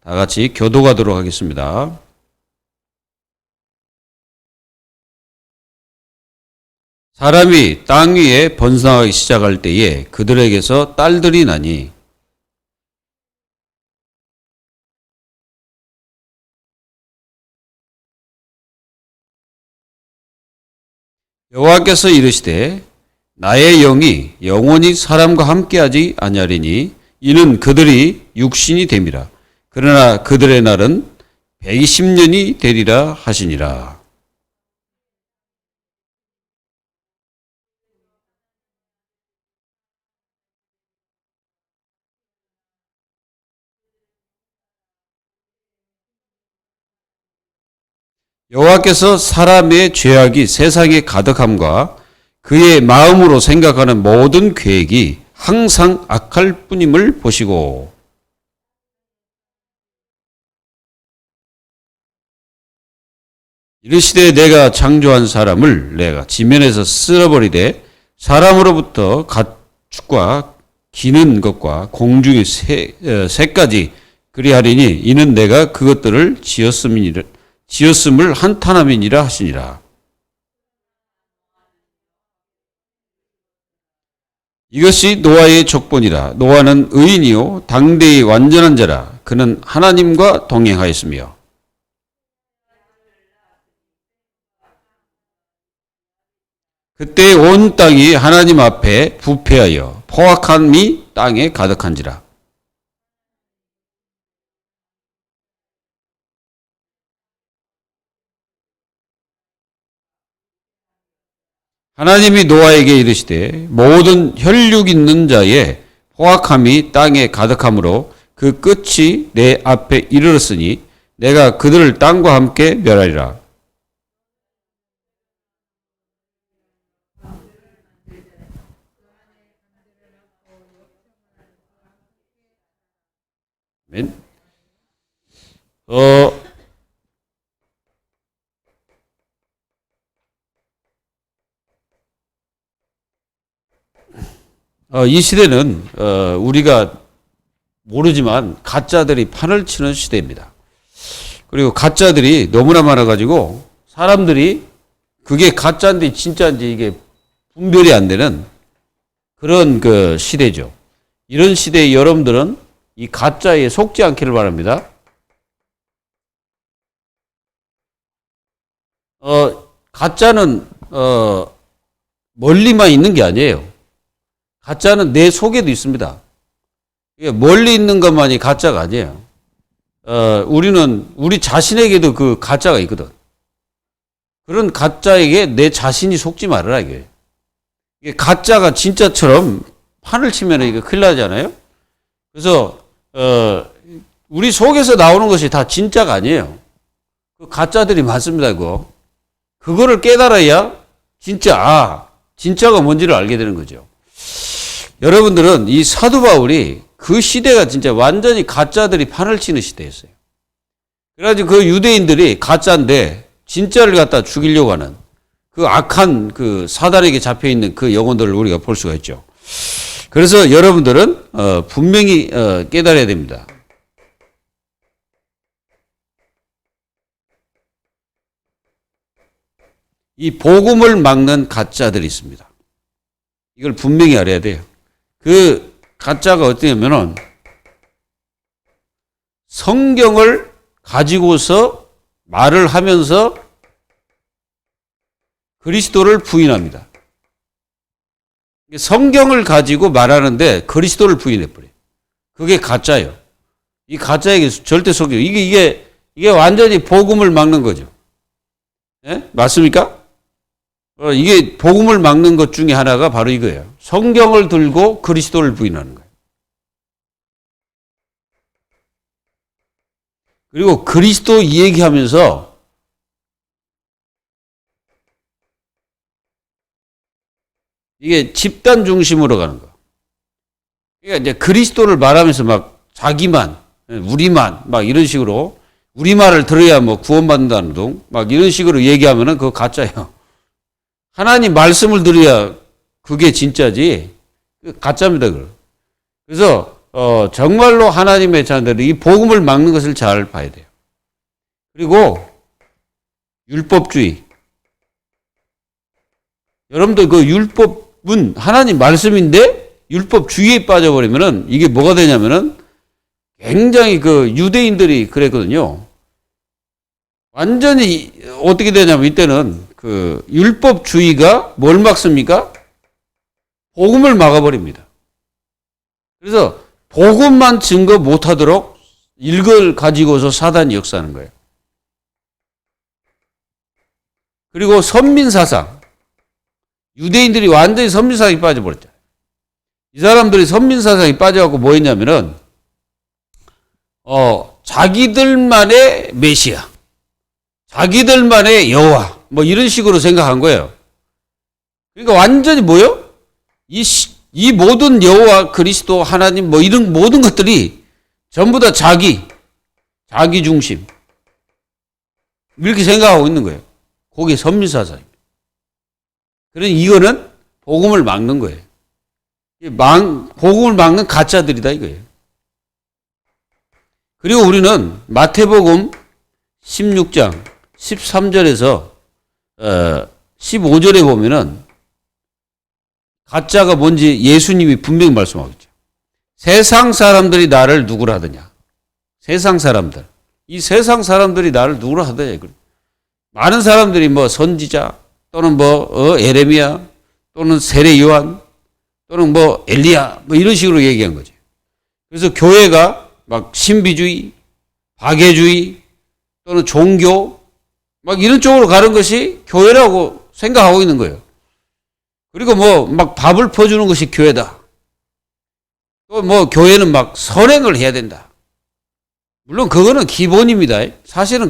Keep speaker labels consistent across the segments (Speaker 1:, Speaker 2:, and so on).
Speaker 1: 다 같이 교독하도록 하겠습니다. 사람이 땅 위에 번성하기 시작할 때에 그들에게서 딸들이 나니 여호와께서 이르시되 나의 영이 영원히 사람과 함께하지 아니하리니 이는 그들이 육신이 됨이라. 그러나 그들의 날은 120년이 되리라 하시니라. 여호와께서 사람의 죄악이 세상에 가득함과 그의 마음으로 생각하는 모든 계획이 항상 악할 뿐임을 보시고 이르시되 내가 창조한 사람을 내가 지면에서 쓸어버리되 사람으로부터 가축과 기는 것과 공중의 새까지 그리하리니 이는 내가 그것들을 지었음을 한탄함이니라 하시니라. 이것이 노아의 족본이라. 노아는 의인이요 당대의 완전한 자라. 그는 하나님과 동행하였으며 그때 온 땅이 하나님 앞에 부패하여 포악함이 땅에 가득한지라. 하나님이 노아에게 이르시되 모든 혈육 있는 자의 포악함이 땅에 가득하므로 그 끝이 내 앞에 이르렀으니 내가 그들을 땅과 함께 멸하리라. 아멘. '이 시대는 우리가 모르지만 가짜들이 판을 치는 시대입니다. 그리고 가짜들이 너무나 많아가지고 사람들이 그게 가짜인지 진짜인지 이게 분별이 안 되는 그런 그 시대죠. 이런 시대에 여러분들은 이 가짜에 속지 않기를 바랍니다. 가짜는 멀리만 있는 게 아니에요. 가짜는 내 속에도 있습니다. 멀리 있는 것만이 가짜가 아니에요. 우리는 우리 자신에게도 그 가짜가 있거든. 그런 가짜에게 내 자신이 속지 말아라 이게. 이게 가짜가 진짜처럼 판을 치면 이거 큰일 나잖아요. 그래서 우리 속에서 나오는 것이 다 진짜가 아니에요. 그 가짜들이 많습니다. 그거를 깨달아야 진짜가 뭔지를 알게 되는 거죠. 여러분들은 이 사도 바울이 그 시대가 진짜 완전히 가짜들이 판을 치는 시대였어요. 그래가지고 그 유대인들이 가짜인데 진짜를 갖다 죽이려고 하는 그 악한 그 사단에게 잡혀있는 그 영혼들을 우리가 볼 수가 있죠. 그래서 여러분들은 분명히 깨달아야 됩니다. 이 복음을 막는 가짜들이 있습니다. 이걸 분명히 알아야 돼요. 그 가짜가 어떠냐면은 성경을 가지고서 말을 하면서 그리스도를 부인합니다. 성경을 가지고 말하는데 그리스도를 부인해버려요. 그게 가짜예요. 이 가짜에게 절대 속여. 이게 완전히 복음을 막는 거죠. 예? 맞습니까? 이게 복음을 막는 것 중에 하나가 바로 이거예요. 성경을 들고 그리스도를 부인하는 거예요. 그리고 그리스도 이야기하면서 이게 집단 중심으로 가는 거. 그러니까 이제 그리스도를 말하면서 막 자기만, 우리만 막 이런 식으로 우리 말을 들어야 뭐 구원받는다는 둥 막 이런 식으로 얘기하면은 그거 가짜예요. 하나님 말씀을 들어야 그게 진짜지. 가짜입니다, 그거. 그래서 정말로 하나님의 자녀들이 이 복음을 막는 것을 잘 봐야 돼요. 그리고 율법주의. 여러분들 그 율법은 하나님 말씀인데 율법주의에 빠져버리면은 이게 뭐가 되냐면은 굉장히 그 유대인들이 그랬거든요. 완전히 어떻게 되냐면 이때는 그 율법주의가 뭘 막습니까? 복음을 막아버립니다. 그래서 복음만 증거 못하도록 일걸 가지고서 사단이 역사하는 거예요. 그리고 선민사상. 유대인들이 완전히 선민사상에 빠져버렸죠. 이 사람들이 선민사상에 빠져갖고 뭐 했냐면은, 자기들만의 메시아, 자기들만의 여호와, 뭐 이런 식으로 생각한 거예요. 그러니까 완전히 뭐요? 이 모든 여호와, 그리스도, 하나님, 뭐 이런 모든 것들이 전부 다 자기 중심. 이렇게 생각하고 있는 거예요. 그게 선민사상입니다. 그러니 이거는 복음을 막는 거예요. 복음을 막는 가짜들이다 이거예요. 그리고 우리는 마태복음 16장 13절에서 15절에 보면은 가짜가 뭔지 예수님이 분명히 말씀하고 있죠. 세상 사람들이 나를 누구라 하더냐. 세상 사람들. 이 세상 사람들이 나를 누구라 하더냐. 많은 사람들이 뭐 선지자 또는 뭐 에레미야 또는 세례 요한 또는 뭐 엘리야 뭐 이런 식으로 얘기한 거죠. 그래서 교회가 막 신비주의, 박애주의 또는 종교 막 이런 쪽으로 가는 것이 교회라고 생각하고 있는 거예요. 그리고 뭐 막 밥을 퍼주는 것이 교회다. 또 뭐 교회는 막 선행을 해야 된다. 물론 그거는 기본입니다. 사실은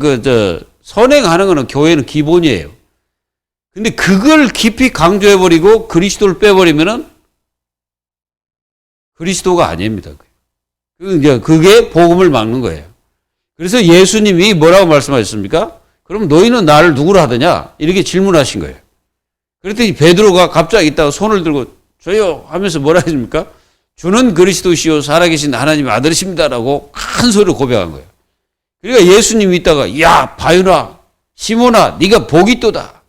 Speaker 1: 선행하는 거는 교회는 기본이에요. 근데 그걸 깊이 강조해버리고 그리스도를 빼버리면은 그리스도가 아닙니다. 그게 복음을 막는 거예요. 그래서 예수님이 뭐라고 말씀하셨습니까? 그럼 너희는 나를 누구로 하더냐? 이렇게 질문하신 거예요. 그랬더니 베드로가 갑자기 있다가 손을 들고 저요 하면서 뭐라 했습니까? 주는 그리스도시요 살아계신 하나님의 아들이십니다라고 큰 소리로 고백한 거예요. 그러니까 예수님이 있다가 야 바유나 시몬아 네가 복이 있도다.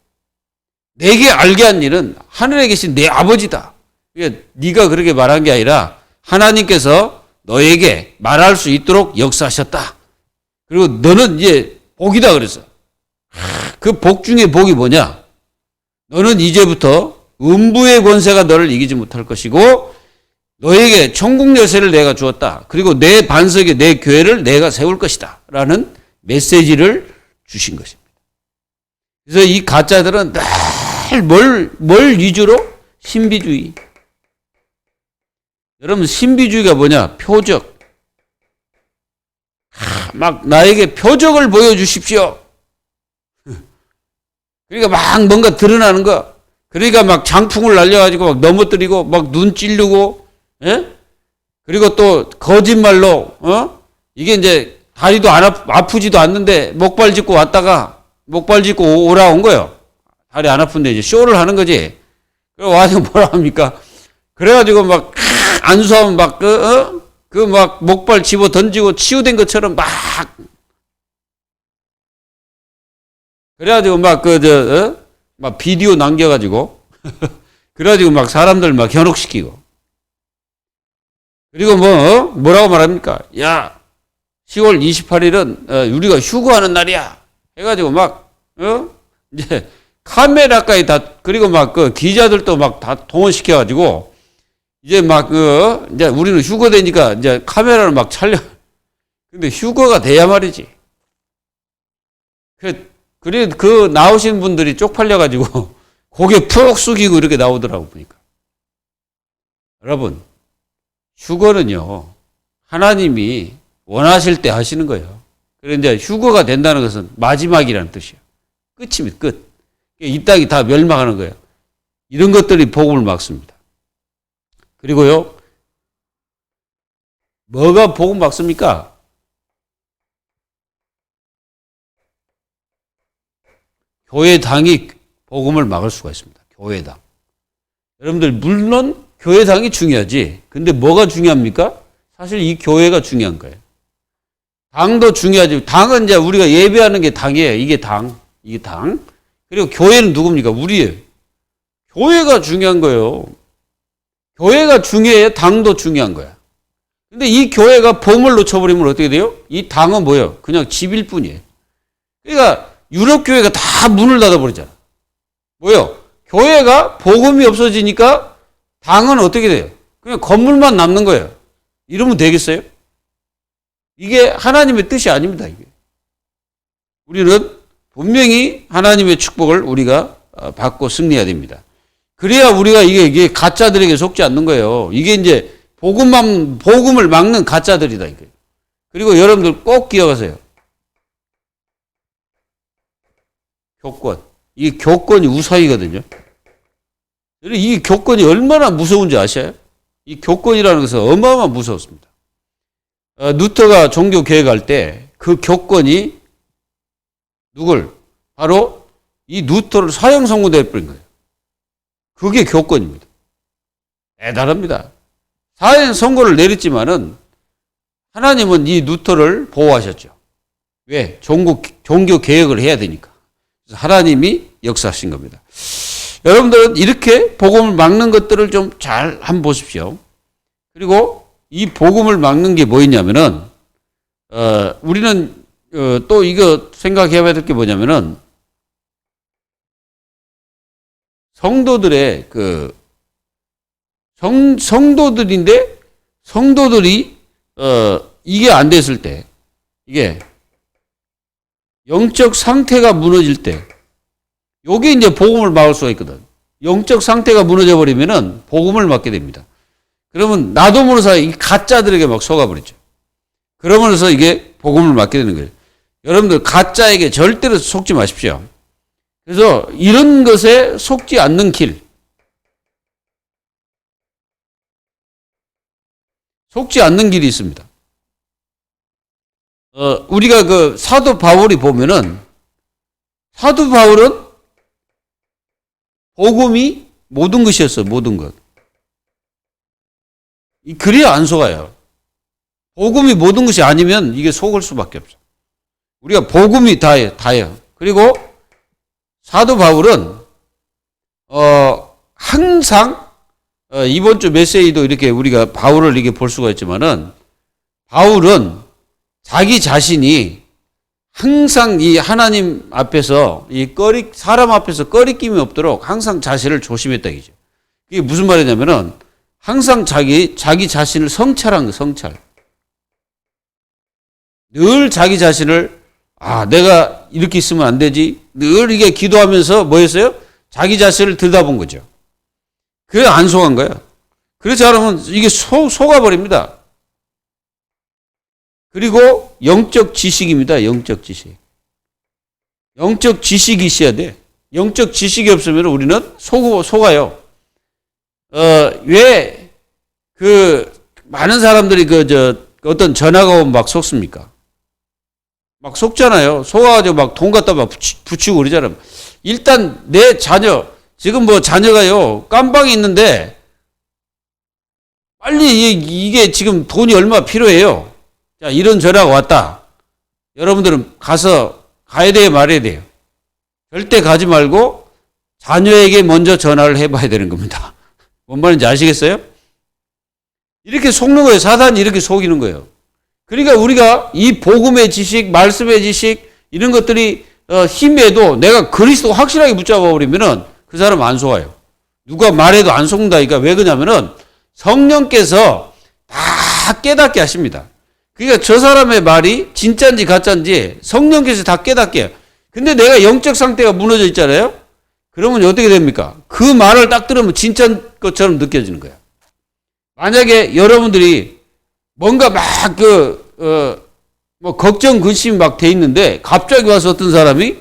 Speaker 1: 내게 알게 한 일은 하늘에 계신 내 아버지다. 그러니까 네가 그렇게 말한 게 아니라 하나님께서 너에게 말할 수 있도록 역사하셨다. 그리고 너는 이제 복이다 그랬어. 그 복 중에 복이 뭐냐? 너는 이제부터 음부의 권세가 너를 이기지 못할 것이고 너에게 천국 열쇠를 내가 주었다. 그리고 내 반석에 내 교회를 내가 세울 것이다. 라는 메시지를 주신 것입니다. 그래서 이 가짜들은 늘 뭘 위주로? 신비주의. 여러분 신비주의가 뭐냐? 표적. 막 나에게 표적을 보여주십시오. 그러니까 막 뭔가 드러나는 거. 그러니까 막 장풍을 날려가지고 막 넘어뜨리고 막 눈 찌르고, 예? 그리고 또 거짓말로, 이게 이제 다리도 아프지도 않는데 목발 짚고 왔다가 목발 짚고 오라온 거예요. 다리 안 아픈데 이제 쇼를 하는 거지. 그래 와서 뭐라 합니까? 그래가지고 막 안수하면 막 그 막 목발 집어 던지고 치유된 것처럼 막 그래가지고 막 막 비디오 남겨가지고 그래가지고 막 사람들 막 현혹시키고 그리고 뭐라고 말합니까? 야 10월 28일은 우리가 휴거하는 날이야 해가지고 막 이제 카메라까지 다 그리고 막 그 기자들도 막 다 동원시켜가지고 이제 막 이제 우리는 휴거되니까 이제 카메라를 막 촬영. 근데 휴거가 돼야 말이지. 그래 그 나오신 분들이 쪽팔려가지고 고개 푹 숙이고 이렇게 나오더라고 보니까. 여러분 휴거는요 하나님이 원하실 때 하시는 거예요. 그런데 이제 휴거가 된다는 것은 마지막이라는 뜻이에요. 끝입니다. 끝. 이 땅이 다 멸망하는 거예요. 이런 것들이 복음을 막습니다. 그리고요, 뭐가 복음 막습니까? 교회당이 복음을 막을 수가 있습니다. 교회당. 여러분들 물론 교회당이 중요하지. 근데 뭐가 중요합니까? 사실 이 교회가 중요한 거예요. 당도 중요하지. 당은 이제 우리가 예배하는 게 당이에요. 이게 당. 이게 당. 그리고 교회는 누굽니까? 우리예요. 교회가 중요한 거예요. 교회가 중요해요. 당도 중요한 거야. 근데 이 교회가 봄을 놓쳐버리면 어떻게 돼요? 이 당은 뭐예요? 그냥 집일 뿐이에요. 그러니까 유럽 교회가 다 문을 닫아버리잖아. 뭐예요? 교회가 복음이 없어지니까 당은 어떻게 돼요? 그냥 건물만 남는 거예요. 이러면 되겠어요? 이게 하나님의 뜻이 아닙니다. 이게. 우리는 분명히 하나님의 축복을 우리가 받고 승리해야 됩니다. 그래야 우리가 이게 가짜들에게 속지 않는 거예요. 이게 이제 복음을 막는 가짜들이다. 이게. 그리고 여러분들 꼭 기억하세요. 교권. 이 교권이 우사이거든요. 이 교권이 얼마나 무서운지 아셔요? 이 교권이라는 것은 어마어마한 무서웠습니다. 루터가 종교 개혁할 때 그 교권이 누굴? 바로 이 루터를 사형 선고돼 버린 거예요. 그게 교권입니다. 대단합니다. 사형 선고를 내렸지만은 하나님은 이 루터를 보호하셨죠. 왜? 종교 개혁을 해야 되니까. 그래서 하나님이 역사하신 겁니다. 여러분들은 이렇게 복음을 막는 것들을 좀 잘 한번 보십시오. 그리고 이 복음을 막는 게 뭐였냐면은, 우리는, 또 이거 생각해 봐야 될 게 뭐냐면은, 성도들의 성도들인데, 성도들이, 이게 안 됐을 때, 이게, 영적 상태가 무너질 때, 요게 이제 복음을 막을 수가 있거든. 영적 상태가 무너져 버리면은 복음을 막게 됩니다. 그러면 나도 모르는 이 가짜들에게 막 속아버리죠. 그러면서 이게 복음을 막게 되는 거예요. 여러분들 가짜에게 절대로 속지 마십시오. 그래서 이런 것에 속지 않는 길, 속지 않는 길이 있습니다. 우리가 그 사도 바울이 보면은 사도 바울은 복음이 모든 것이었어요. 모든 것. 그래야 안 속아요. 복음이 모든 것이 아니면 이게 속을 수밖에 없어. 우리가 복음이 다예요. 그리고 사도 바울은 항상 이번 주 메시지도 이렇게 우리가 바울을 이렇게 볼 수가 있지만은 바울은 자기 자신이 항상 이 하나님 앞에서 사람 앞에서 꺼리낌이 없도록 항상 자신을 조심했다 이죠. 이게 무슨 말이냐면은 항상 자기 자신을 성찰한 거, 성찰. 늘 자기 자신을 내가 이렇게 있으면 안 되지. 늘 이게 기도하면서 뭐였어요? 자기 자신을 들여다본 거죠. 그래 안 속은 거예요. 그렇지 않으면 이게 속아버립니다. 그리고 영적 지식입니다. 영적 지식. 영적 지식이 있어야 돼. 영적 지식이 없으면 우리는 속아요. 왜 많은 사람들이 어떤 전화가 오면 막 속습니까? 막 속잖아요. 속아가지고 막 돈 갖다 막 붙이고 그러잖아요. 일단 내 자녀, 지금 뭐 자녀가요, 깜방이 있는데 빨리 이게 지금 돈이 얼마 필요해요. 자, 이런 전화가 왔다. 여러분들은 가야 돼요, 말아야 돼요? 절대 가지 말고 자녀에게 먼저 전화를 해봐야 되는 겁니다. 뭔 말인지 아시겠어요? 이렇게 속는 거예요. 사단이 이렇게 속이는 거예요. 그러니까 우리가 이 복음의 지식, 말씀의 지식, 이런 것들이 힘에도 내가 그리스도 확실하게 붙잡아 버리면은 그 사람 안 속아요. 누가 말해도 안 속는다니까. 왜 그러냐면은 성령께서 다 깨닫게 하십니다. 그러니까 저 사람의 말이 진짜인지 가짜인지 성령께서 다 깨닫게 해요. 근데 내가 영적 상태가 무너져 있잖아요. 그러면 어떻게 됩니까? 그 말을 딱 들으면 진짜인 것처럼 느껴지는 거야. 만약에 여러분들이 뭔가 막 걱정, 근심 막 돼 있는데 갑자기 와서 어떤 사람이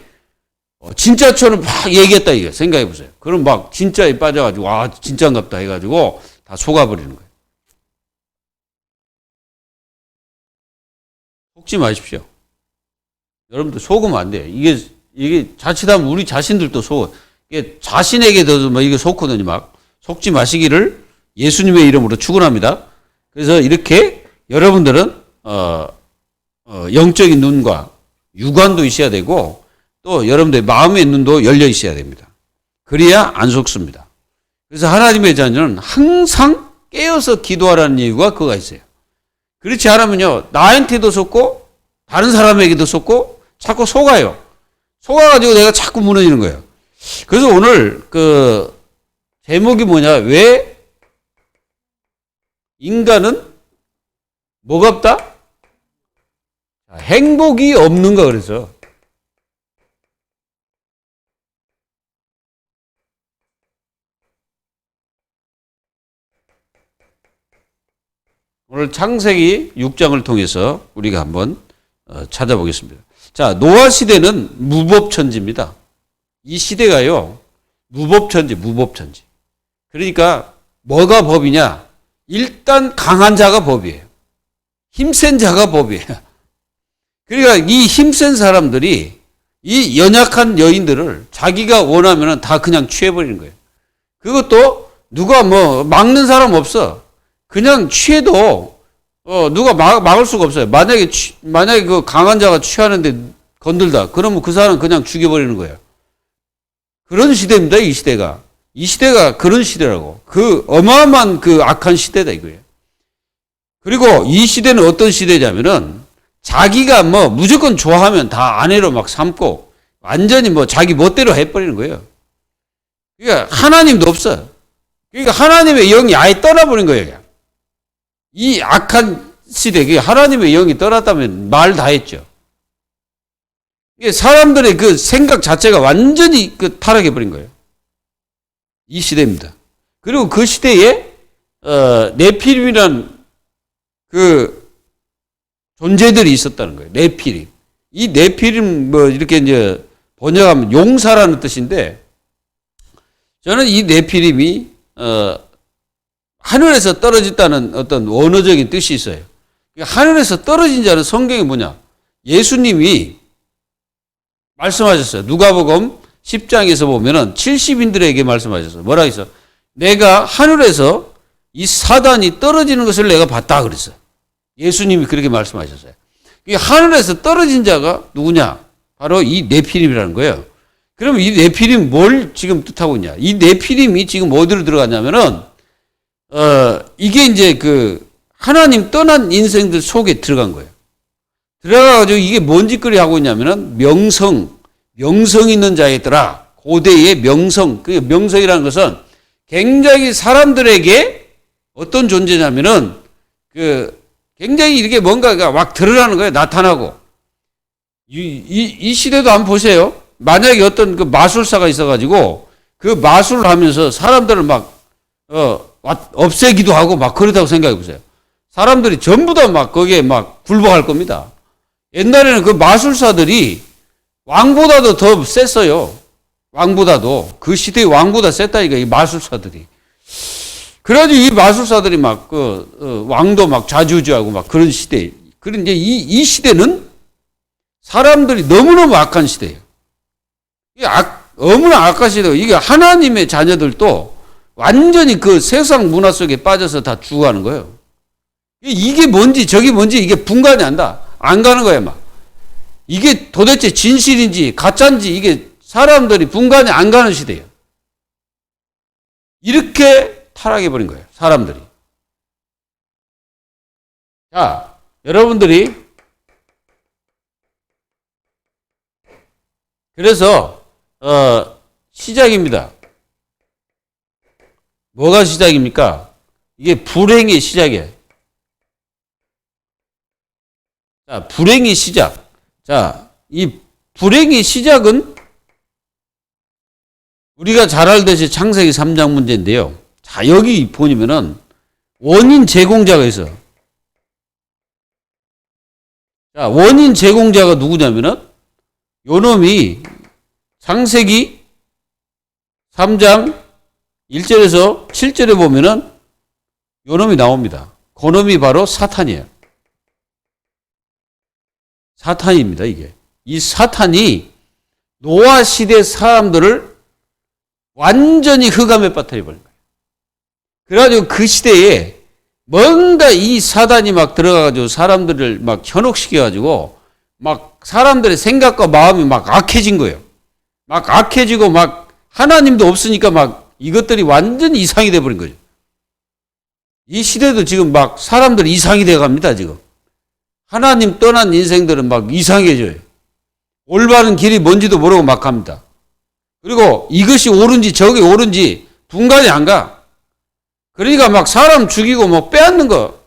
Speaker 1: 진짜처럼 막 얘기했다 이게 생각해 보세요. 그럼 막 진짜에 빠져가지고 진짜인갑다 해가지고 다 속아버리는 거예요. 속지 마십시오. 여러분들 속으면 안 돼요. 이게 자칫하면 우리 자신들도 속어. 이게 자신에게도 막 이게 속거든요. 막 속지 마시기를 예수님의 이름으로 축원합니다. 그래서 이렇게 여러분들은 영적인 눈과 유관도 있어야 되고 또 여러분들의 마음의 눈도 열려 있어야 됩니다. 그래야 안 속습니다. 그래서 하나님의 자녀는 항상 깨어서 기도하라는 이유가 그거가 있어요. 그렇지 않으면요, 나한테도 속고 다른 사람에게도 속고 자꾸 속아요. 속아가지고 내가 자꾸 무너지는 거예요. 그래서 오늘 그 제목이 뭐냐? 왜 인간은 뭐가 없다? 행복이 없는가 그래서. 오늘 창세기 6장을 통해서 우리가 한번 찾아보겠습니다. 자, 노아 시대는 무법천지입니다. 이 시대가요, 무법천지. 그러니까 뭐가 법이냐? 일단 강한 자가 법이에요. 힘센 자가 법이에요. 그러니까 이 힘센 사람들이 이 연약한 여인들을 자기가 원하면 다 그냥 취해버리는 거예요. 그것도 누가 뭐 막는 사람 없어. 그냥 취해도 누가 막을 수가 없어요. 만약에 그 강한 자가 취하는데 건들다. 그러면 그 사람은 그냥 죽여버리는 거예요. 그런 시대입니다. 이 시대가. 이 시대가 그런 시대라고. 그 어마어마한 그 악한 시대다 이거예요. 그리고 이 시대는 어떤 시대냐면은 자기가 뭐 무조건 좋아하면 다 아내로 막 삼고 완전히 뭐 자기 멋대로 해버리는 거예요. 그러니까 하나님도 없어. 그러니까 하나님의 영이 아예 떠나버린 거예요. 이 악한 시대에 하나님의 영이 떠났다면 말 다 했죠. 이게 사람들의 그 생각 자체가 완전히 그 타락해버린 거예요. 이 시대입니다. 그리고 그 시대에 네피림이라는 그 존재들이 있었다는 거예요. 네피림. 이 네피림 뭐 이렇게 이제 번역하면 용사라는 뜻인데 저는 이 네피림이 하늘에서 떨어졌다는 어떤 원어적인 뜻이 있어요. 하늘에서 떨어진 자는 성경이 뭐냐? 예수님이 말씀하셨어요. 누가복음 10장에서 보면은 70인들에게 말씀하셨어요. 뭐라 했어? 내가 하늘에서 이 사단이 떨어지는 것을 내가 봤다 그랬어요. 예수님이 그렇게 말씀하셨어요. 하늘에서 떨어진 자가 누구냐? 바로 이 네피림이라는 거예요. 그럼 이 네피림 뭘 지금 뜻하고 있냐? 이 네피림이 지금 어디로 들어갔냐면은 이게 이제 그 하나님 떠난 인생들 속에 들어간 거예요. 들어가가지고 이게 뭔 짓거리 하고 있냐면은 명성 있는 자이더라. 고대의 명성. 그 명성이라는 것은 굉장히 사람들에게 어떤 존재냐면은 그 굉장히 이렇게 뭔가가 막 드러나는 거예요. 나타나고. 이 시대도 한번 보세요. 만약에 어떤 그 마술사가 있어가지고 그 마술을 하면서 사람들을 막, 없애기도 하고 막 그러다고 생각해 보세요. 사람들이 전부 다 막 거기에 막 굴복할 겁니다. 옛날에는 그 마술사들이 왕보다도 더 셌어요. 왕보다도. 그 시대의 왕보다 셌다니까, 이 마술사들이. 그래가지고 이 마술사들이 막, 왕도 막 좌지우지하고 막 그런 시대. 그런데 이 시대는 사람들이 너무너무 악한 시대예요. 너무나 악한 시대고, 이게 하나님의 자녀들도 완전히 그 세상 문화 속에 빠져서 다 죽어가는 거예요. 이게 뭔지 저게 뭔지 이게 분간이 안 가는 거예요, 막. 이게 도대체 진실인지 가짜인지 이게 사람들이 분간이 안 가는 시대예요. 이렇게 타락해버린 거예요, 사람들이. 자, 여러분들이 그래서 시작입니다. 뭐가 시작입니까? 이게 불행의 시작이에요. 자, 불행의 시작. 자, 이 불행의 시작은 우리가 잘 알듯이 창세기 3장 문제인데요. 자, 여기 보면은 원인 제공자가 있어. 자, 원인 제공자가 누구냐면은 요 놈이 창세기 3장 1절에서 7절에 보면은 요 놈이 나옵니다. 그 놈이 바로 사탄이에요. 사탄입니다, 이게. 이 사탄이 노아 시대 사람들을 완전히 흑암에 빠뜨려버린 거예요. 그래가지고 그 시대에 뭔가 이 사단이 막 들어가가지고 사람들을 막 현혹시켜가지고 막 사람들의 생각과 마음이 막 악해진 거예요. 막 악해지고 막 하나님도 없으니까 막 이것들이 완전 이상이 돼버린 거죠. 이 시대도 지금 막 사람들이 이상이 돼갑니다, 지금. 하나님 떠난 인생들은 막 이상해져요. 올바른 길이 뭔지도 모르고 막 합니다. 그리고 이것이 옳은지 저게 옳은지 분간이 안 가. 그러니까 막 사람 죽이고 뭐 빼앗는 거.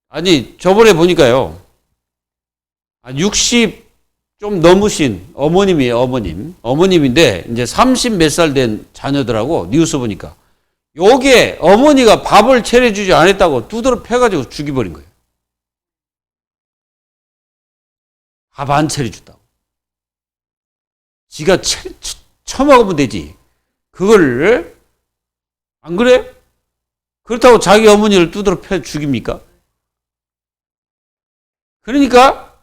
Speaker 1: 아니, 저번에 보니까요. 60 좀 넘으신 어머님이에요, 어머님. 어머님인데, 이제 30 몇 살 된 자녀들하고 뉴스 보니까. 요게 어머니가 밥을 차려주지 않았다고 두드러 패가지고 죽여버린 거예요. 밥 안 차려줬다고. 지가 처먹으면 되지. 그걸, 안 그래? 그렇다고 자기 어머니를 두드러 패 죽입니까? 그러니까,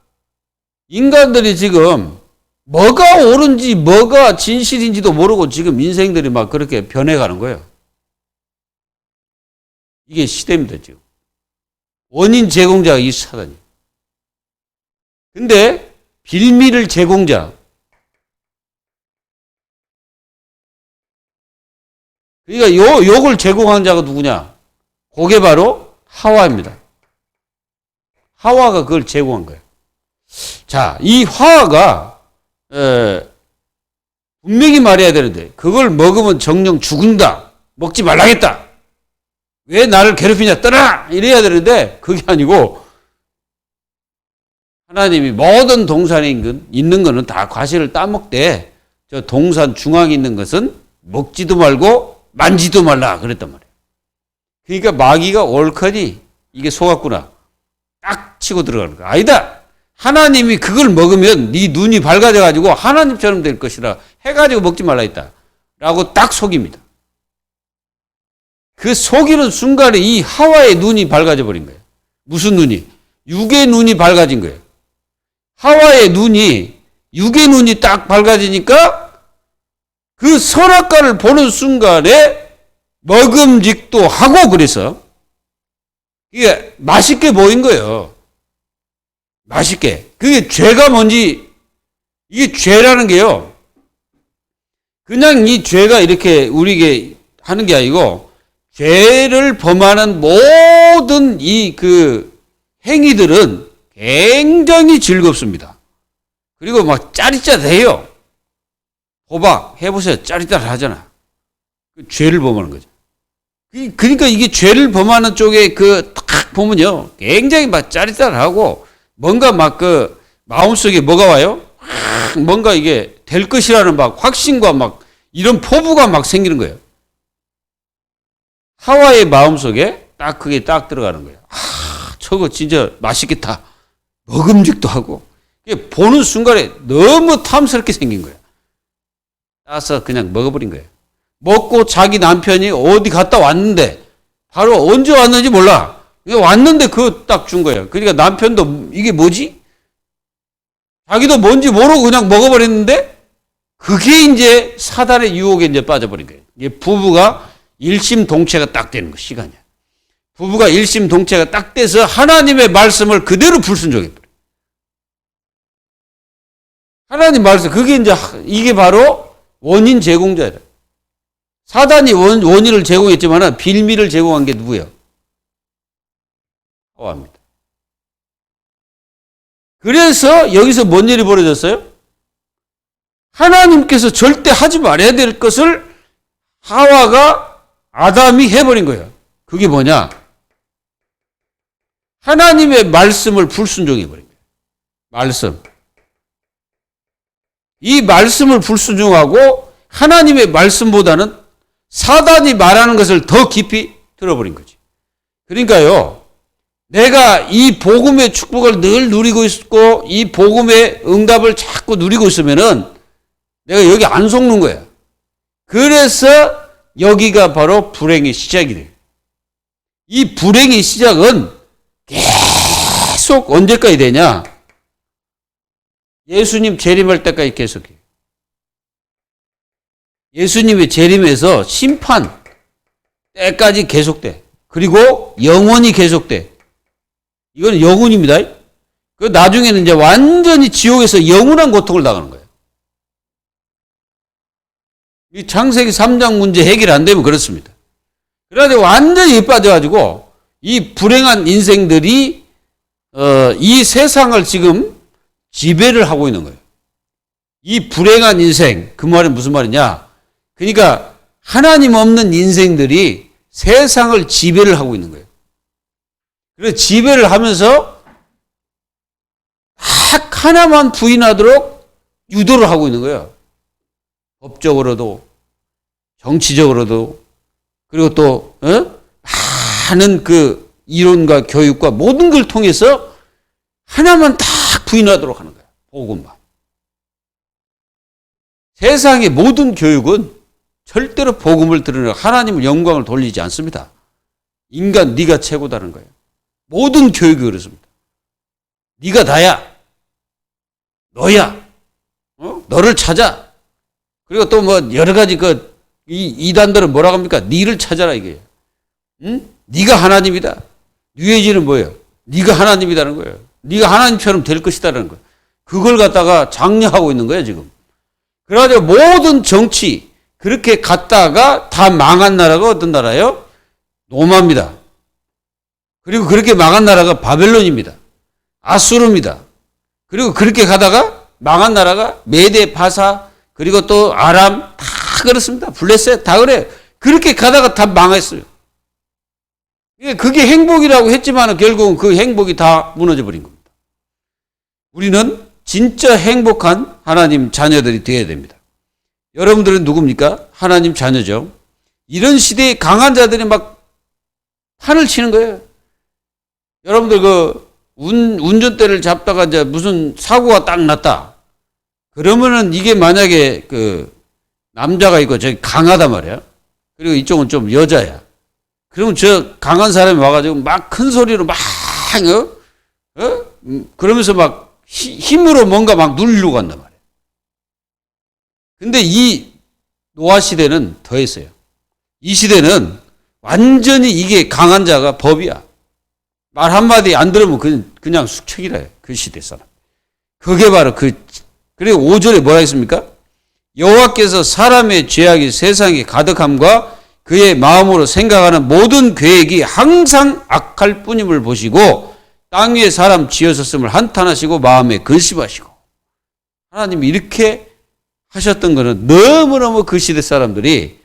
Speaker 1: 인간들이 지금 뭐가 옳은지 뭐가 진실인지도 모르고 지금 인생들이 막 그렇게 변해가는 거예요. 이게 시대입니다, 지금. 원인 제공자가 이 사단이에요. 근데 빌미를 제공자. 그러니까 욕을 제공한 자가 누구냐? 그게 바로 하와입니다. 하와가 그걸 제공한 거예요. 자, 이 하와가 분명히 말해야 되는데 그걸 먹으면 정령 죽는다. 먹지 말라겠다. 왜 나를 괴롭히냐 떠나! 이래야 되는데 그게 아니고 하나님이 모든 동산에 있는 거는 다 과실을 따먹되 저 동산 중앙에 있는 것은 먹지도 말고 만지도 말라 그랬단 말이에요. 그러니까 마귀가 옳거니 이게 속았구나. 딱 치고 들어가는 거야. 아니다. 하나님이 그걸 먹으면 네 눈이 밝아져가지고 하나님처럼 될 것이라 해가지고 먹지 말라 했다. 라고 딱 속입니다. 그 속이는 순간에 이 하와의 눈이 밝아져 버린 거예요. 무슨 눈이? 육의 눈이 밝아진 거예요. 하와의 눈이, 육의 눈이 딱 밝아지니까 그 선악과를 보는 순간에 먹음직도 하고 그래서 이게 맛있게 보인 거예요. 맛있게. 그게 죄가 뭔지, 이게 죄라는 게요. 그냥 이 죄가 이렇게 우리에게 하는 게 아니고 죄를 범하는 모든 이 그 행위들은 굉장히 즐겁습니다. 그리고 막 짜릿짜릿해요. 호박 해보세요. 짜릿짜릿하잖아. 그 죄를 범하는 거죠. 그러니까 이게 죄를 범하는 쪽에 그 딱 보면요. 굉장히 막 짜릿짜릿하고 뭔가 막 그 마음속에 뭐가 와요? 뭔가 이게 될 것이라는 막 확신과 막 이런 포부가 막 생기는 거예요. 하와의 마음속에 딱 그게 딱 들어가는 거예요. 저거 진짜 맛있겠다. 먹음직도 하고. 보는 순간에 너무 탐스럽게 생긴 거예요. 따서 그냥 먹어버린 거예요. 먹고 자기 남편이 어디 갔다 왔는데 바로 언제 왔는지 몰라. 왔는데 그거 딱 준 거예요. 그러니까 남편도 이게 뭐지? 자기도 뭔지 모르고 그냥 먹어버렸는데 그게 이제 사단의 유혹에 이제 빠져버린 거예요. 이게 부부가 일심동체가 딱 되는 거 시간이야. 부부가 일심동체가 딱 돼서 하나님의 말씀을 그대로 불순종해버려요. 하나님 말씀, 그게 이제 이게 바로 원인 제공자예요. 사단이 원인을 제공했지만 빌미를 제공한 게 누구예요? 하와입니다. 그래서 여기서 뭔 일이 벌어졌어요? 하나님께서 절대 하지 말아야 될 것을 하와가 아담이 해버린 거예요. 그게 뭐냐? 하나님의 말씀을 불순종해버린 거예요. 말씀. 이 말씀을 불순종하고 하나님의 말씀보다는 사단이 말하는 것을 더 깊이 들어버린 거지. 그러니까요, 내가 이 복음의 축복을 늘 누리고 있고 이 복음의 응답을 자꾸 누리고 있으면은 내가 여기 안 속는 거야. 그래서 여기가 바로 불행의 시작이 돼요. 이 불행의 시작은 계속 언제까지 되냐? 예수님 재림할 때까지 계속해요. 예수님의 재림에서 심판 때까지 계속돼. 그리고 영원히 계속돼. 이건 영혼입니다. 그 나중에는 이제 완전히 지옥에서 영원한 고통을 당하는 거예요. 이 창세기 3장 문제 해결 안 되면 그렇습니다. 그래서 완전히 빠져가지고 이 불행한 인생들이 이 세상을 지금 지배를 하고 있는 거예요. 이 불행한 인생, 그 말은 무슨 말이냐? 그러니까 하나님 없는 인생들이 세상을 지배를 하고 있는 거예요. 그래서 지배를 하면서 딱 하나만 부인하도록 유도를 하고 있는 거예요. 법적으로도, 정치적으로도, 그리고 또 많은 그 이론과 교육과 모든 걸 통해서 하나만 딱 부인하도록 하는 거예요. 복음만. 세상의 모든 교육은 절대로 복음을 드러내고 하나님을 영광을 돌리지 않습니다. 인간 네가 최고다는 거예요. 모든 교육이 그렇습니다. 네가 나야. 너야. 너를 찾아. 그리고 또 뭐 여러 가지 이단들은 뭐라고 합니까? 네를 찾아라 이게. 응? 네가 하나님이다. 유해지는 뭐예요? 네가 하나님이라는 거예요. 네가 하나님처럼 될 것이다라는 거예요. 그걸 갖다가 장려하고 있는 거예요, 지금. 그래가지고 모든 정치 그렇게 갔다가 다 망한 나라가 어떤 나라예요? 로마입니다. 그리고 그렇게 망한 나라가 바벨론입니다. 아수르입니다. 그리고 그렇게 가다가 망한 나라가 메데, 바사, 그리고 또 아람 다 그렇습니다. 블레셋 다 그래요. 그렇게 가다가 다 망했어요. 그게 행복이라고 했지만 결국은 그 행복이 다 무너져 버린 겁니다. 우리는 진짜 행복한 하나님 자녀들이 되어야 됩니다. 여러분들은 누굽니까? 하나님 자녀죠. 이런 시대에 강한 자들이 막 판을 치는 거예요. 여러분들 운전대를 잡다가 이제 무슨 사고가 딱 났다. 그러면은 이게 만약에 남자가 있고 저기 강하단 말이야. 그리고 이쪽은 좀 여자야. 그러면 저 강한 사람이 와가지고 막 큰 소리로 막, 그러면서 막 힘으로 뭔가 막 누르려고 한단 말이야. 근데 이 노아 시대는 더했어요. 이 시대는 완전히 이게 강한 자가 법이야. 말 한마디 안 들으면 그냥 숙책이라 해. 그 시대 사람. 그게 바로 그리고 5절에 뭐라 했습니까? 여호와께서 사람의 죄악이 세상에 가득함과 그의 마음으로 생각하는 모든 계획이 항상 악할 뿐임을 보시고 땅 위에 사람 지으셨음을 한탄하시고 마음에 근심하시고. 하나님이 이렇게 하셨던 거는 너무너무 그 시대 사람들이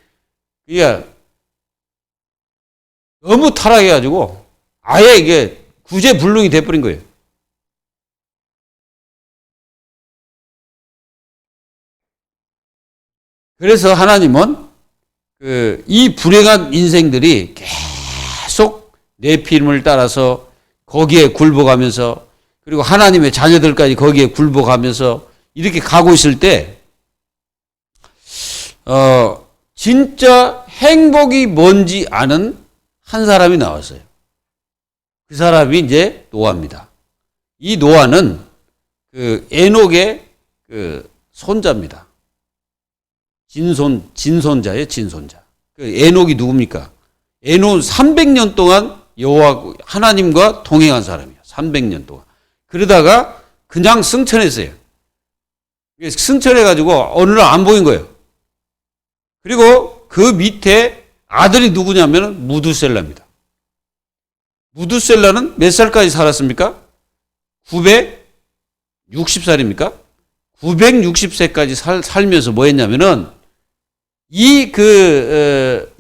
Speaker 1: 너무 타락해가지고 아예 이게 구제불능이 돼버린 거예요. 그래서 하나님은 이 불행한 인생들이 계속 네피림을 따라서 거기에 굴복하면서 그리고 하나님의 자녀들까지 거기에 굴복하면서 이렇게 가고 있을 때 진짜 행복이 뭔지 아는 한 사람이 나왔어요. 그 사람이 이제 노아입니다. 이 노아는 에녹의 손자입니다. 진손자예요, 진손자. 에녹이 누굽니까? 에녹은 300년 동안 여호와 하나님과 동행한 사람이에요. 300년 동안. 그러다가 그냥 승천했어요. 승천해가지고 어느 날 안 보인 거예요. 그리고 그 밑에 아들이 누구냐면 무두셀라입니다. 무두셀라는 몇 살까지 살았습니까? 960살입니까? 960세까지 살면서 뭐 했냐면은 이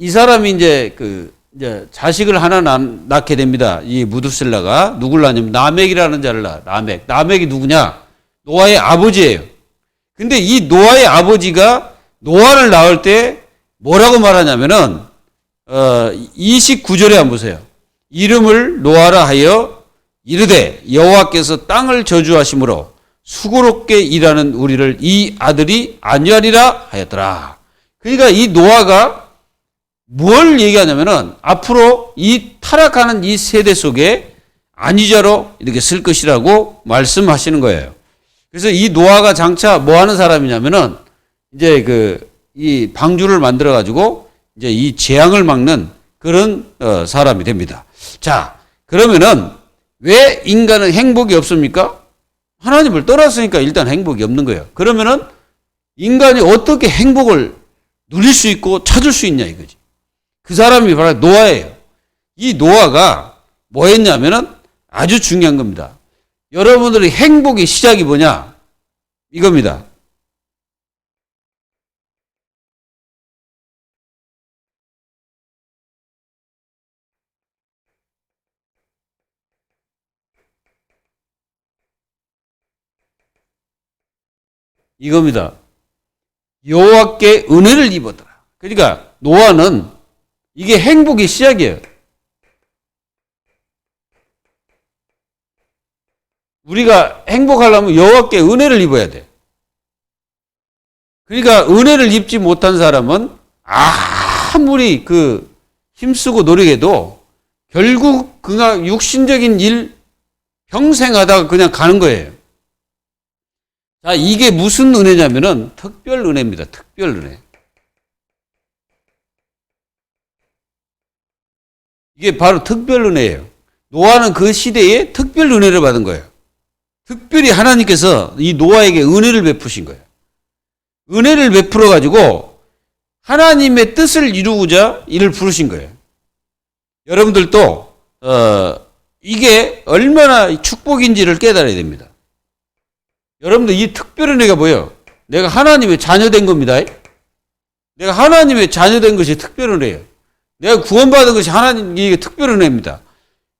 Speaker 1: 사람이 이제 자식을 하나 낳게 됩니다. 이 무두셀라가 누굴 낳냐면 라멕이라는 자를 낳아. 라멕이 누구냐? 노아의 아버지예요. 근데 이 노아의 아버지가 노아를 낳을 때 뭐라고 말하냐면은 29절에 한번 보세요. 이름을 노아라 하여 이르되 여호와께서 땅을 저주하심으로 수고롭게 일하는 우리를 이 아들이 안위하리라 하였더라. 그러니까 이 노아가 뭘 얘기하냐면은 앞으로 이 타락하는 이 세대 속에 안위자로 이렇게 쓸 것이라고 말씀하시는 거예요. 그래서 이 노아가 장차 뭐 하는 사람이냐면은 이제 이 방주를 만들어 가지고 이제 이 재앙을 막는 그런 사람이 됩니다. 자, 그러면은 왜 인간은 행복이 없습니까? 하나님을 떠났으니까 일단 행복이 없는 거예요. 그러면은 인간이 어떻게 행복을 누릴 수 있고 찾을 수 있냐 이거지. 그 사람이 바로 노아예요. 이 노아가 뭐 했냐면은 아주 중요한 겁니다. 여러분들의 행복의 시작이 뭐냐? 이겁니다. 이겁니다. 여호와께 은혜를 입었더라. 그러니까 노아는 이게 행복의 시작이에요. 우리가 행복하려면 여호와께 은혜를 입어야 돼. 그러니까 은혜를 입지 못한 사람은 아무리 힘쓰고 노력해도 결국 그냥 육신적인 일 평생 하다가 그냥 가는 거예요. 자, 이게 무슨 은혜냐면은 특별 은혜입니다. 특별 은혜. 이게 바로 특별 은혜예요. 노아는 그 시대에 특별 은혜를 받은 거예요. 특별히 하나님께서 이 노아에게 은혜를 베푸신 거예요. 은혜를 베풀어 가지고 하나님의 뜻을 이루고자 이를 부르신 거예요. 여러분들도 이게 얼마나 축복인지를 깨달아야 됩니다. 여러분들 이 특별 은혜가 뭐예요? 내가 하나님의 자녀된 겁니다. 내가 하나님의 자녀된 것이 특별 은혜예요. 내가 구원받은 것이 하나님 이게 특별 은혜입니다.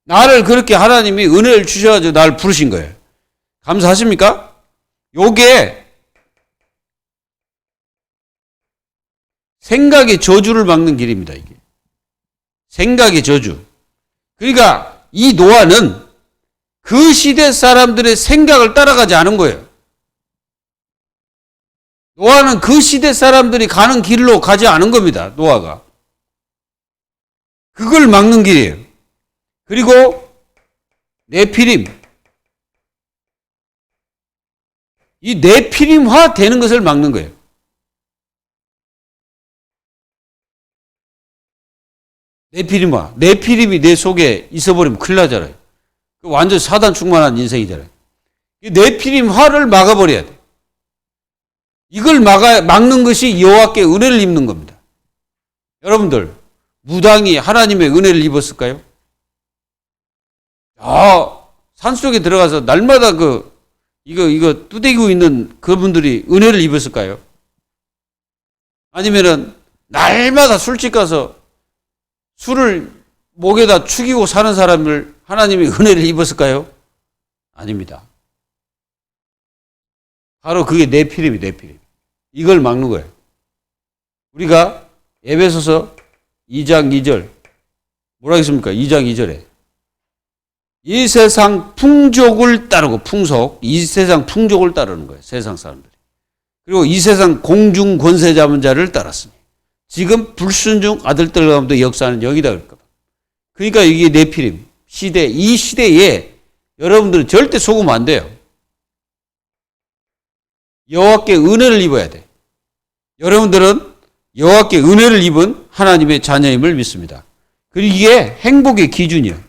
Speaker 1: 나를 그렇게 하나님이 은혜를 주셔가지고 나를 부르신 거예요. 감사하십니까? 요게 생각의 저주를 막는 길입니다. 이게 생각의 저주. 그러니까 이 노아는 그 시대 사람들의 생각을 따라가지 않은 거예요. 노아는 그 시대 사람들이 가는 길로 가지 않은 겁니다. 노아가. 그걸 막는 길이에요. 그리고 네피림. 이 네피림화 되는 것을 막는 거예요. 네피림화. 네피림이 내 속에 있어버리면 큰일 나잖아요. 완전 사단 충만한 인생이잖아요. 이 네피림화를 막아버려야 돼. 이걸 막는 것이 여호와께 은혜를 입는 겁니다. 여러분들 무당이 하나님의 은혜를 입었을까요? 산속에 들어가서 날마다 이거 두대기고 있는 그분들이 은혜를 입었을까요? 아니면은 날마다 술집 가서 술을 목에다 축이고 사는 사람을 하나님이 은혜를 입었을까요? 아닙니다. 바로 그게 네피림이 네피림. 이걸 막는 거예요. 우리가 에베소서 2장 2절 뭐라 했습니까? 2장 2절에 이 세상 풍족을 따르고 풍속, 이 세상 풍족을 따르는 거예요. 세상 사람들이. 그리고 이 세상 공중 권세 잡은 자를 따랐으니 지금 불순종 아들들 가운데 역사하는 영이다 그럴까 봐. 그러니까 이게 네피림 시대, 이 시대에 여러분들은 절대 속으면 안 돼요. 여호와께 은혜를 입어야 돼. 여러분들은 여호와께 은혜를 입은 하나님의 자녀임을 믿습니다. 그리고 이게 행복의 기준이에요.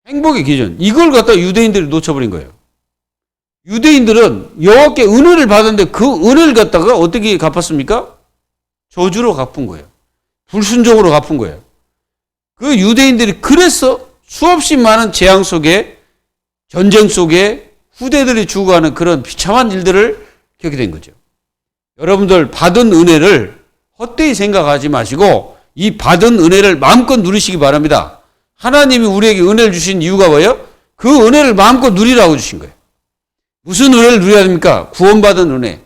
Speaker 1: 행복의 기준. 이걸 갖다 유대인들이 놓쳐버린 거예요. 유대인들은 여호와께 은혜를 받았는데 그 은혜를 갖다가 어떻게 갚았습니까? 저주로 갚은 거예요. 불순종으로 갚은 거예요. 그 유대인들이 그래서 수없이 많은 재앙 속에 전쟁 속에 후대들이 죽어가는 그런 비참한 일들을 겪게 된 거죠. 여러분들 받은 은혜를 헛되이 생각하지 마시고 이 받은 은혜를 마음껏 누리시기 바랍니다. 하나님이 우리에게 은혜를 주신 이유가 뭐예요? 그 은혜를 마음껏 누리라고 주신 거예요. 무슨 은혜를 누려야 됩니까? 구원받은 은혜.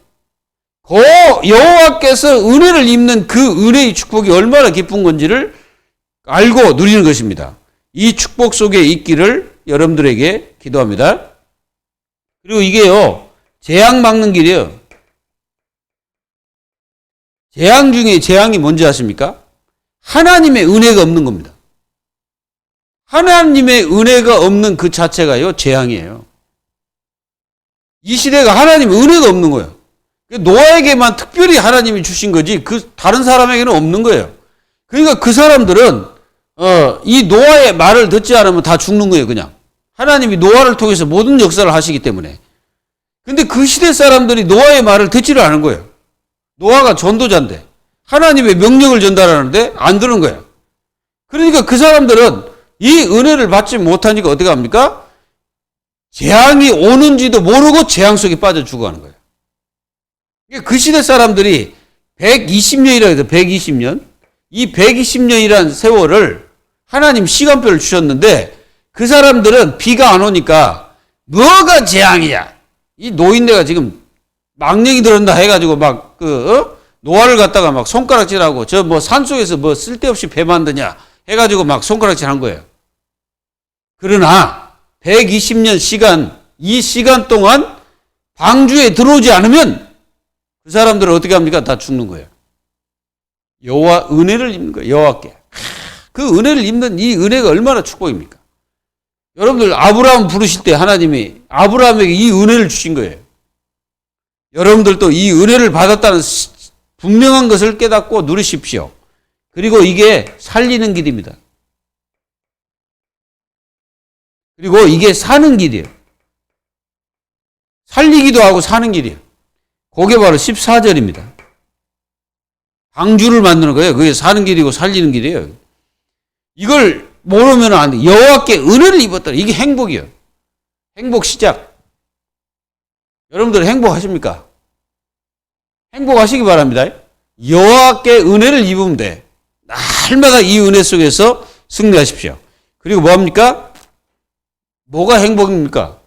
Speaker 1: 여호와께서 은혜를 입는 그 은혜의 축복이 얼마나 기쁜 건지를 알고 누리는 것입니다. 이 축복 속에 있기를 여러분들에게 기도합니다. 그리고 이게요, 재앙 막는 길이에요. 재앙 중에 재앙이 뭔지 아십니까? 하나님의 은혜가 없는 겁니다. 하나님의 은혜가 없는 그 자체가요, 재앙이에요. 이 시대가 하나님의 은혜가 없는 거예요. 노아에게만 특별히 하나님이 주신 거지 그 다른 사람에게는 없는 거예요. 그러니까 그 사람들은 이 노아의 말을 듣지 않으면 다 죽는 거예요. 그냥 하나님이 노아를 통해서 모든 역사를 하시기 때문에. 근데 그 시대 사람들이 노아의 말을 듣지를 않은 거예요. 노아가 전도자인데 하나님의 명령을 전달하는데 안 들은 거예요. 그러니까 그 사람들은 이 은혜를 받지 못하니까 어떻게 합니까? 재앙이 오는지도 모르고 재앙 속에 빠져 죽어가는 거예요. 그 시대 사람들이 120년이라고 해서 120년, 이 120년이라는 세월을 하나님 시간표를 주셨는데 그 사람들은 비가 안 오니까 뭐가 재앙이야? 이 노인네가 지금 망령이 들었나 해가지고 막 노아를 갖다가 막 손가락질하고 저 뭐 산속에서 뭐 쓸데없이 배 만드냐 해가지고 막 손가락질 한 거예요. 그러나 120년 시간, 이 시간 동안 방주에 들어오지 않으면 그 사람들은 어떻게 합니까? 다 죽는 거예요. 여호와 은혜를 입는 거예요. 여호와께. 그 은혜를 입는 이 은혜가 얼마나 축복입니까? 여러분들 아브라함 부르실 때 하나님이 아브라함에게 이 은혜를 주신 거예요. 여러분들도 이 은혜를 받았다는 분명한 것을 깨닫고 누리십시오. 그리고 이게 살리는 길입니다. 그리고 이게 사는 길이에요. 살리기도 하고 사는 길이에요. 그게 바로 14절입니다. 방주를 만드는 거예요. 그게 사는 길이고 살리는 길이에요. 이걸 모르면 안 돼. 여호와께 은혜를 입었다. 이게 행복이에요. 행복 시작. 여러분들 행복하십니까? 행복하시기 바랍니다. 여호와께 은혜를 입으면 돼. 날마다 이 은혜 속에서 승리하십시오. 그리고 뭐합니까? 뭐가 행복입니까?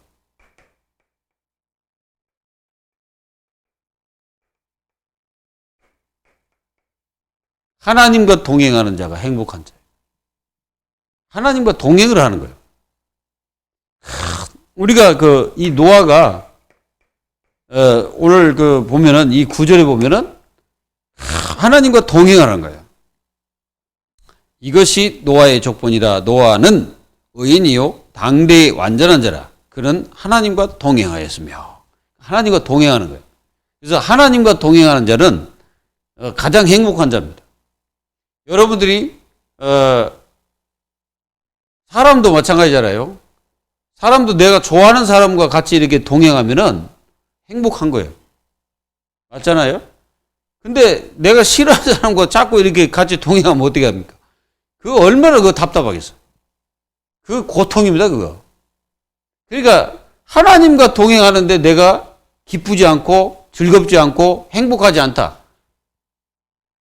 Speaker 1: 하나님과 동행하는 자가 행복한 자예요. 하나님과 동행을 하는 거예요. 우리가 이 노아가 오늘 보면은 이 구절에 보면은 하나님과 동행하는 거예요. 이것이 노아의 족본이라. 노아는 의인이요 당대의 완전한 자라. 그는 하나님과 동행하였으며. 하나님과 동행하는 거예요. 그래서 하나님과 동행하는 자는 가장 행복한 자입니다. 여러분들이 사람도 마찬가지잖아요. 사람도 내가 좋아하는 사람과 같이 이렇게 동행하면은 행복한 거예요. 맞잖아요? 근데 내가 싫어하는 사람과 자꾸 이렇게 같이 동행하면 어떻게 합니까? 그거 얼마나 답답하겠어요. 그 고통입니다, 그거. 그러니까 하나님과 동행하는데 내가 기쁘지 않고 즐겁지 않고 행복하지 않다.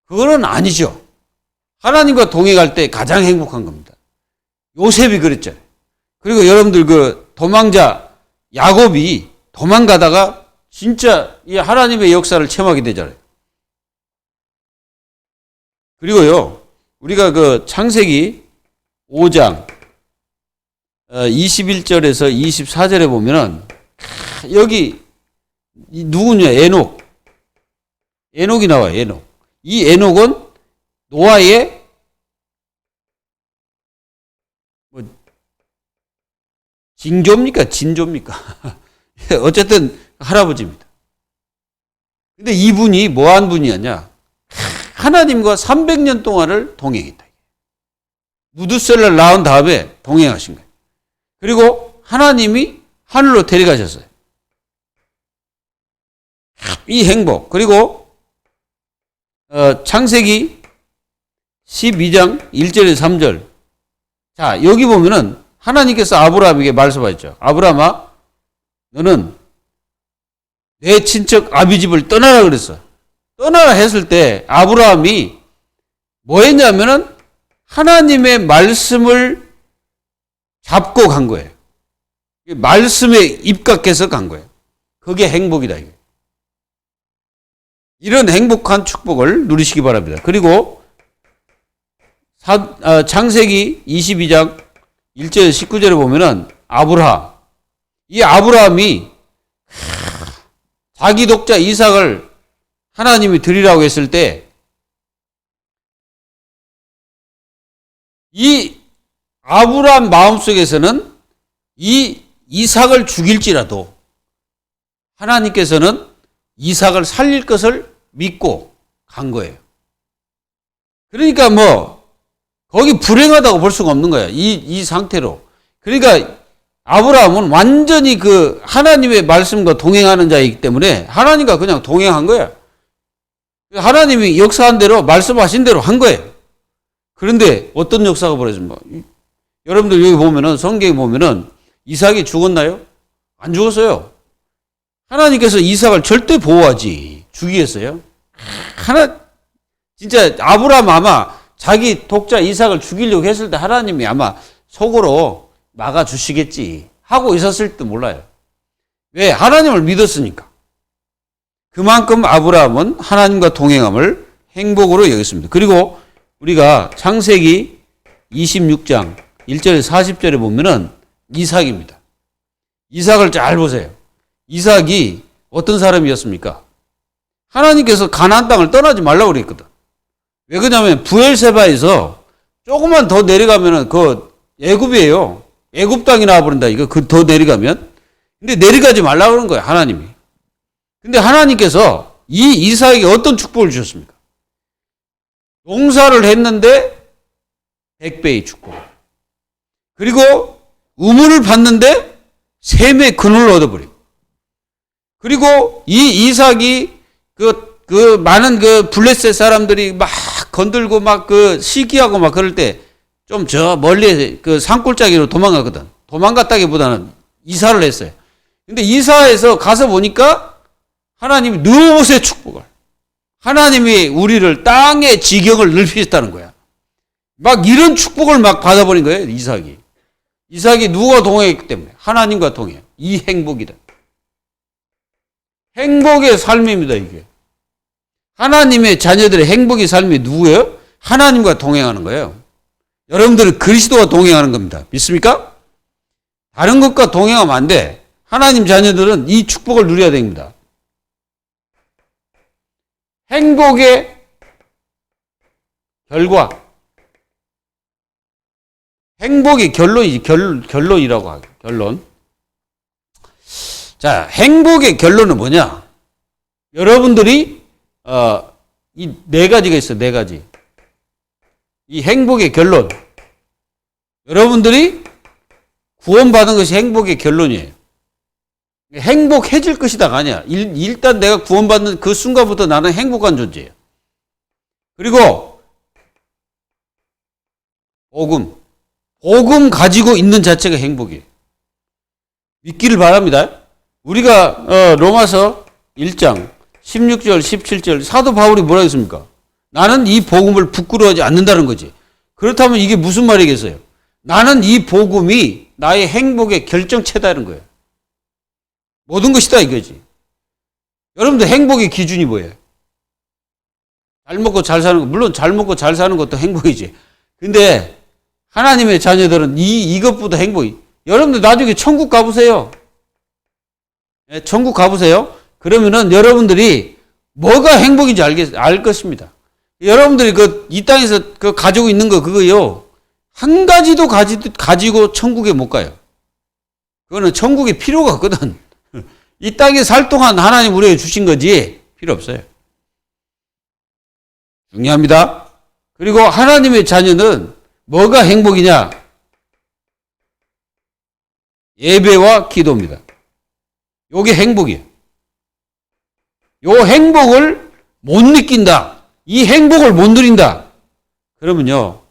Speaker 1: 그거는 아니죠. 하나님과 동행할 때 가장 행복한 겁니다. 요셉이 그랬잖아요. 그리고 여러분들 도망자 야곱이 도망가다가 진짜 이 하나님의 역사를 체험하게 되잖아요. 그리고요, 우리가 창세기 5장 21절에서 24절에 보면은 여기 누구냐? 에녹이 나와요. 에녹. 이 에녹은 노아의 징조입니까? 진조입니까? 어쨌든 할아버지입니다. 근데 이분이 뭐한 분이었냐? 하나님과 300년 동안을 동행했다. 무드셀라를 낳은 다음에 동행하신 거예요. 그리고 하나님이 하늘로 데려가셨어요. 이 행복. 그리고 창세기 12장 1절에서 3절. 자, 여기 보면은 하나님께서 아브라함에게 말씀하셨죠. 아브라함아, 너는 내 친척 아비 집을 떠나라 그랬어. 떠나라 했을 때 아브라함이 뭐 했냐면은 하나님의 말씀을 잡고 간 거예요. 말씀에 입각해서 간 거예요. 그게 행복이다. 이게. 이런 행복한 축복을 누리시기 바랍니다. 그리고 창세기 22장 1절 19절에 보면은 이 아브라함이 자기 독자 이삭을 하나님이 드리라고 했을 때 이 아브라함 마음속에서는 이 이삭을 죽일지라도 하나님께서는 이삭을 살릴 것을 믿고 간 거예요. 그러니까 뭐 거기 불행하다고 볼 수가 없는 거야. 이 상태로. 그러니까 아브라함은 완전히 그 하나님의 말씀과 동행하는 자이기 때문에 하나님과 그냥 동행한 거야. 하나님이 역사한 대로 말씀하신 대로 한 거예요. 그런데 어떤 역사가 벌어집니까? 여러분들 여기 보면은 성경에 보면은 이삭이 죽었나요? 안 죽었어요. 하나님께서 이삭을 절대 보호하지 죽이겠어요? 진짜 아브라함 아마 자기 독자 이삭을 죽이려고 했을 때 하나님이 아마 속으로 막아주시겠지 하고 있었을지도 몰라요. 왜? 하나님을 믿었으니까. 그만큼 아브라함은 하나님과 동행함을 행복으로 여겼습니다. 그리고 우리가 창세기 26장 1절에서 40절에 보면은 이삭입니다. 이삭을 잘 보세요. 이삭이 어떤 사람이었습니까? 하나님께서 가나안 땅을 떠나지 말라고 그랬거든. 왜 그러냐면 부엘세바에서 조금만 더 내려가면은 그 애굽이에요. 애굽 땅이 나와버린다. 이거 그 더 내려가면. 근데 내려가지 말라고 그런 거예요. 하나님이. 근데 하나님께서 이 이삭에게 어떤 축복을 주셨습니까? 농사를 했는데 100배의 축복. 그리고 우물을 봤는데 샘의 근원을 얻어버리고. 그리고 이 이삭이 그 많은 그 블레셋 사람들이 막 건들고 막 그 시기하고 막 그럴 때 좀 저 멀리 그 산골짜기로 도망가거든. 도망갔다기보다는 이사를 했어요. 근데 이사에서 가서 보니까 하나님이 느봇의 축복을, 하나님이 우리를 땅의 지경을 넓히셨다는 거야. 막 이런 축복을 막 받아버린 거예요, 이삭이. 이삭이 누가 동행했기 때문에? 하나님과 동행. 이 행복이다. 행복의 삶입니다, 이게. 하나님의 자녀들의 행복의 삶이 누구예요? 하나님과 동행하는 거예요. 여러분들은 그리스도와 동행하는 겁니다. 믿습니까? 다른 것과 동행하면 안 돼. 하나님 자녀들은 이 축복을 누려야 됩니다. 행복의 결과. 행복의 결론이지, 결론이라고 하죠. 결론. 자, 행복의 결론은 뭐냐? 여러분들이, 이 네 가지가 있어요, 네 가지. 이 행복의 결론. 여러분들이 구원받은 것이 행복의 결론이에요. 행복해질 것이다가 아니야. 일단 내가 구원받는 그 순간부터 나는 행복한 존재예요. 그리고 복음 가지고 있는 자체가 행복이에요. 믿기를 바랍니다. 우리가 로마서 1장 16절 17절 사도 바울이 뭐라 했습니까? 나는 이 복음을 부끄러워하지 않는다는 거지. 그렇다면 이게 무슨 말이겠어요? 나는 이 복음이 나의 행복의 결정체다는 거예요. 모든 것이다 이거지. 여러분들 행복의 기준이 뭐예요? 잘 먹고 잘 사는 거, 물론 잘 먹고 잘 사는 것도 행복이지. 근데 하나님의 자녀들은 이것보다 행복이. 여러분들 나중에 천국 가보세요. 네, 천국 가보세요. 그러면은 여러분들이 뭐가 행복인지 알 것입니다. 여러분들이 이 땅에서 가지고 있는 거 그거요. 한 가지도 가지고 천국에 못 가요. 그거는 천국에 필요가 없거든. 이 땅에 살 동안 하나님 우리에게 주신 거지 필요 없어요. 중요합니다. 그리고 하나님의 자녀는 뭐가 행복이냐? 예배와 기도입니다. 요게 행복이에요. 요 행복을 못 느낀다. 이 행복을 못 누린다. 그러면요,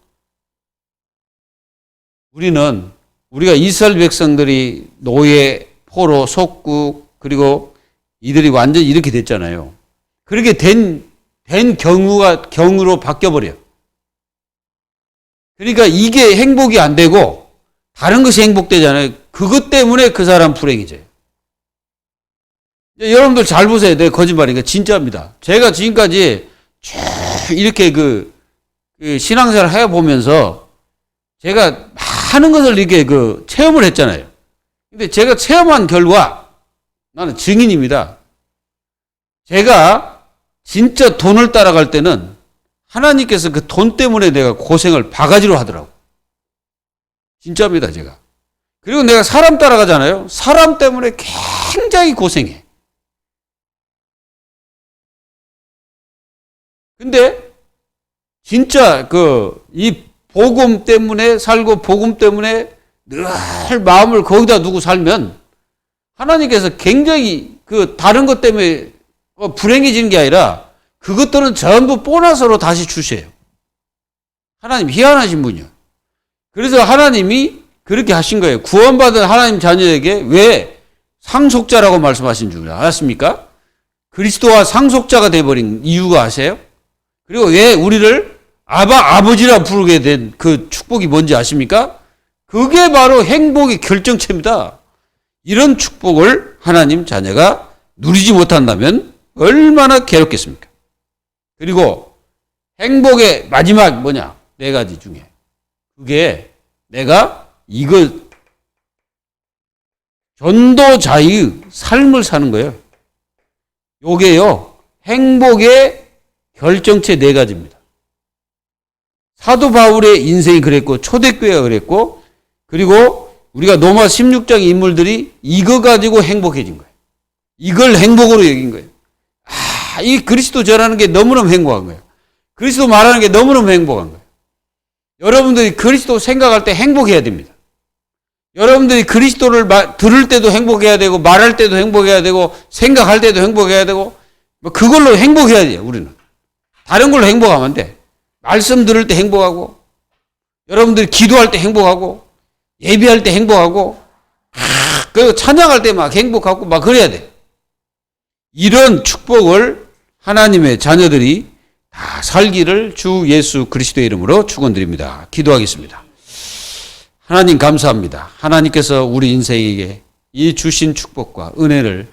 Speaker 1: 우리가 이스라엘 백성들이 노예, 포로, 속국, 그리고 이들이 완전히 이렇게 됐잖아요. 그렇게 된 경우로 바뀌어버려요. 그러니까 이게 행복이 안 되고 다른 것이 행복되잖아요. 그것 때문에 그 사람 불행해져요. 여러분들 잘 보세요. 내가 거짓말이니까 진짜입니다. 제가 지금까지 쭉 이렇게 신앙생활을 해보면서 제가 많은 것을 이렇게 체험을 했잖아요. 근데 제가 체험한 결과 나는 증인입니다. 제가 진짜 돈을 따라갈 때는 하나님께서 그 돈 때문에 내가 고생을 바가지로 하더라고. 진짜입니다, 제가. 그리고 내가 사람 따라가잖아요. 사람 때문에 굉장히 고생해. 근데 진짜 이 복음 때문에 살고 복음 때문에 늘 마음을 거기다 두고 살면 하나님께서 굉장히 다른 것 때문에 불행해지는 게 아니라 그것들은 전부 보너스로 다시 주세요. 하나님 희한하신 분이요. 그래서 하나님이 그렇게 하신 거예요. 구원받은 하나님 자녀에게 왜 상속자라고 말씀하신 줄 알았습니까? 그리스도와 상속자가 되어버린 이유가 아세요? 그리고 왜 우리를 아버지라 부르게 된 그 축복이 뭔지 아십니까? 그게 바로 행복의 결정체입니다. 이런 축복을 하나님 자녀가 누리지 못한다면 얼마나 괴롭겠습니까? 그리고 행복의 마지막 뭐냐? 4가지 중에. 그게 내가 전도자의 삶을 사는 거예요. 요게요, 행복의 결정체 4가지입니다. 사도 바울의 인생이 그랬고, 초대교회가 그랬고, 그리고 우리가 로마 16장 인물들이 이거 가지고 행복해진 거예요. 이걸 행복으로 여긴 거예요. 이 그리스도 전하는 게 너무너무 행복한 거예요. 그리스도 말하는 게 너무너무 행복한 거예요. 여러분들이 그리스도 생각할 때 행복해야 됩니다. 여러분들이 그리스도를 들을 때도 행복해야 되고, 말할 때도 행복해야 되고, 생각할 때도 행복해야 되고, 그걸로 행복해야 돼요, 우리는. 다른 걸로 행복하면 안 돼. 말씀 들을 때 행복하고, 여러분들이 기도할 때 행복하고, 예배할 때 행복하고, 그리고 찬양할 때 막 행복하고, 막 그래야 돼. 이런 축복을 하나님의 자녀들이 다 살기를 주 예수 그리스도의 이름으로 축원드립니다. 기도하겠습니다. 하나님 감사합니다. 하나님께서 우리 인생에게 이 주신 축복과 은혜를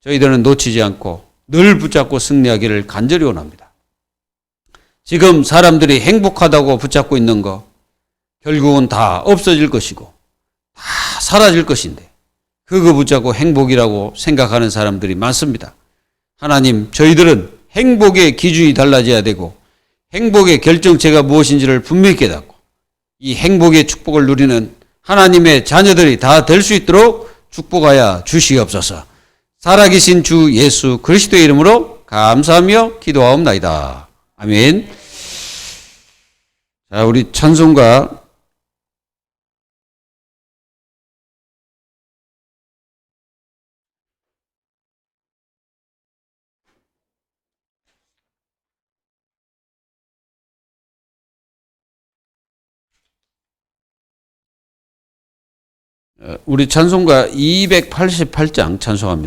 Speaker 1: 저희들은 놓치지 않고 늘 붙잡고 승리하기를 간절히 원합니다. 지금 사람들이 행복하다고 붙잡고 있는 거 결국은 다 없어질 것이고 다 사라질 것인데 그거 붙잡고 행복이라고 생각하는 사람들이 많습니다. 하나님, 저희들은 행복의 기준이 달라져야 되고 행복의 결정체가 무엇인지를 분명히 깨닫고 이 행복의 축복을 누리는 하나님의 자녀들이 다 될 수 있도록 축복하여 주시옵소서. 살아계신 주 예수 그리스도의 이름으로 감사하며 기도하옵나이다. 아멘. 자, 우리 찬송가 우리 찬송가 288장 찬송합니다.